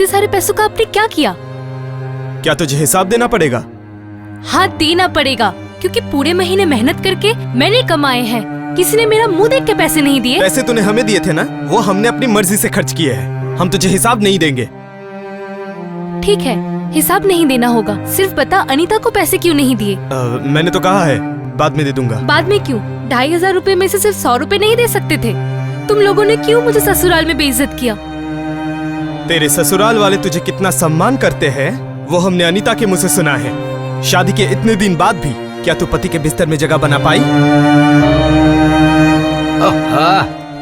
इतने सारे पैसों का आपने क्या किया? क्या तुझे हिसाब देना पड़ेगा? हाँ, देना पड़ेगा, क्योंकि पूरे महीने मेहनत करके मैंने कमाए हैं। किसी ने मेरा मुंह देख के पैसे नहीं दिए। पैसे तूने हमें दिए थे ना, वो हमने अपनी मर्जी से खर्च किए हैं। हम तुझे हिसाब नहीं देंगे। ठीक है, हिसाब नहीं देना होगा। सिर्फ बता, अनीता को पैसे क्यों नहीं दिए? मैंने तो कहा है बाद में दे दूंगा। बाद में क्यों? 2500 रुपए में से सिर्फ 100 रुपए नहीं दे सकते थे? तुम लोगों ने क्यों मुझे ससुराल में बेइज्जत किया? तेरे ससुराल वाले तुझे कितना सम्मान करते हैं वो हमने अनीता के मुंह से सुना है। शादी के इतने दिन बाद भी क्या तू पति के बिस्तर में जगह बना पाई?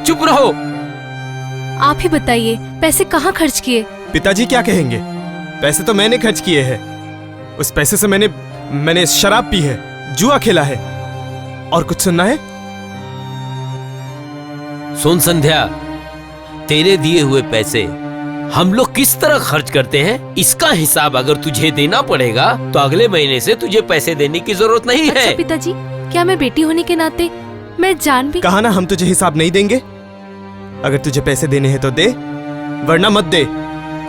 चुप रहो। आप ही बताइए, पैसे कहाँ खर्च किए? पिताजी क्या कहेंगे? पैसे तो मैंने खर्च किए हैं। उस पैसे से मैंने शराब पी है, जुआ खेला है। और कुछ सुनना है? सुन संध्या, तेरे दिए हुए पैसे हम लोग किस तरह खर्च करते हैं, इसका हिसाब अगर तुझे देना पड़ेगा तो अगले महीने से तुझे पैसे देने की जरूरत नहीं है। अच्छा पिताजी, क्या मैं बेटी होने के नाते मैं जान भी... कहा ना हम तुझे हिसाब नहीं देंगे। अगर तुझे पैसे देने हैं तो दे, वरना मत दे।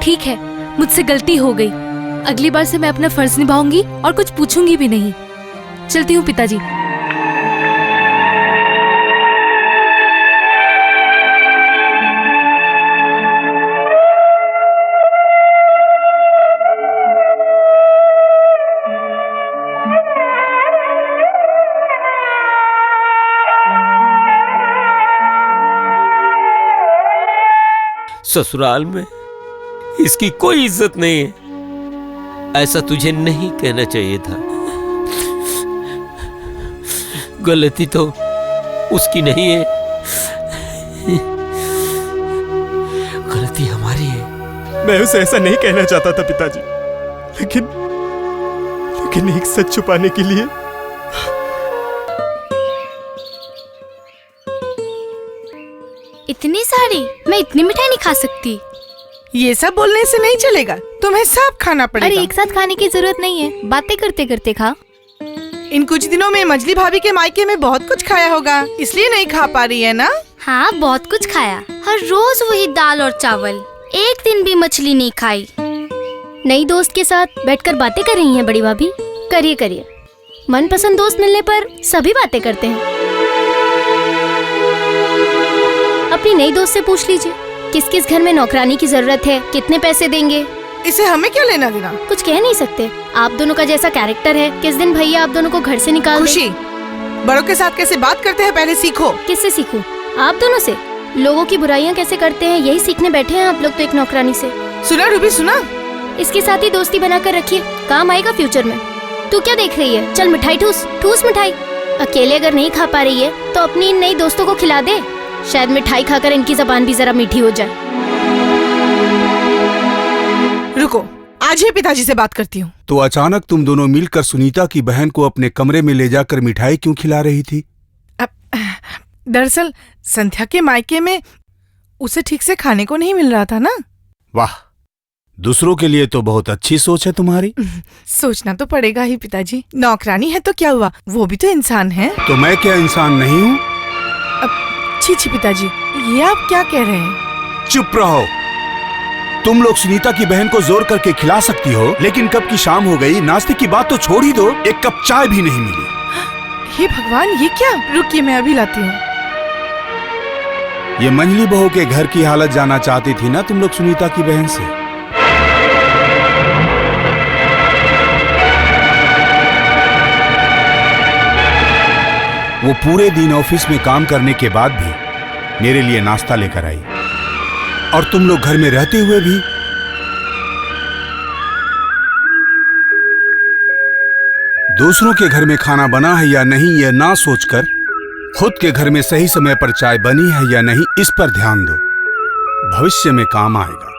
ठीक है, मुझसे गलती हो गई। अगली बार से मैं अपना फर्ज निभाऊंगी और कुछ पूछूंगी भी नहीं। चलती हूँ पिताजी। ससुराल में इसकी कोई इज्जत नहीं है, ऐसा तुझे नहीं कहना चाहिए था। गलती तो उसकी नहीं है, गलती हमारी है। मैं उसे ऐसा नहीं कहना चाहता था पिताजी, लेकिन एक सच छुपाने के लिए इतनी सारी? मैं इतनी मिठाई नहीं खा सकती। ये सब बोलने से नहीं चलेगा, तुम्हें सब खाना पड़ेगा। अरे एक साथ खाने की जरूरत नहीं है, बातें करते करते खा। इन कुछ दिनों में मछली भाभी के मायके में बहुत कुछ खाया होगा, इसलिए नहीं खा पा रही है ना? हाँ, बहुत कुछ खाया। हर रोज वही दाल और चावल, एक दिन भी मछली नहीं खाई। नई दोस्त के साथ बैठकर बातें कर रही हैं बड़ी भाभी। करिए करिए, मनपसंद दोस्त मिलने पर सभी बातें करते हैं। अपनी नई दोस्त से पूछ लीजिए किस किस घर में नौकरानी की जरूरत है, कितने पैसे देंगे। इसे हमें क्या लेना देना? कुछ कह नहीं सकते। आप दोनों का जैसा कैरेक्टर है, किस दिन भैया आप दोनों को घर से निकाल दे। खुशी, बड़ों के साथ कैसे बात करते हैं पहले सीखो। किससे सीखूं? आप दोनों से। लोगों की बुराइयां कैसे करते हैं यही सीखने बैठे हैं आप लोग तो एक नौकरानी से। सुना रूबी, सुना? इसके साथ ही दोस्ती बनाकर रखिए, काम आएगा फ्यूचर में। तू क्या देख रही है? चल मिठाई ठूस, ठूस मिठाई। अकेले अगर नहीं खा पा रही है तो अपनी इन नई दोस्तों को खिला दे, शायद मिठाई खाकर इनकी जबान भी जरा मीठी हो जाए। रुको, आज ही पिताजी से बात करती हूँ। तो अचानक तुम दोनों मिलकर सुनीता की बहन को अपने कमरे में ले जाकर मिठाई क्यों खिला रही थी? दरअसल संध्या के मायके में उसे ठीक से खाने को नहीं मिल रहा था ना। वाह, दूसरों के लिए तो बहुत अच्छी सोच है तुम्हारी। सोचना तो पड़ेगा ही पिताजी, नौकरानी है तो क्या हुआ, वो भी तो इंसान है। तो मैं क्या इंसान नहीं हूँ? छी छी पिताजी, ये आप क्या कह रहे हैं? चुप रहो। तुम लोग सुनीता की बहन को जोर करके खिला सकती हो, लेकिन कब की शाम हो गई, नाश्ते की बात तो छोड़ ही दो, एक कप चाय भी नहीं मिली। हे भगवान, ये क्या? रुकिए, मैं अभी लाती हूँ। ये मंजली बहू के घर की हालत जानना चाहती थी ना तुम लोग सुनीता की बहन से? वो पूरे दिन ऑफिस में काम करने के बाद भी मेरे लिए नाश्ता लेकर आई, और तुम लोग घर में रहते हुए भी दूसरों के घर में खाना बना है या नहीं यह ना सोचकर खुद के घर में सही समय पर चाय बनी है या नहीं इस पर ध्यान दो, भविष्य में काम आएगा।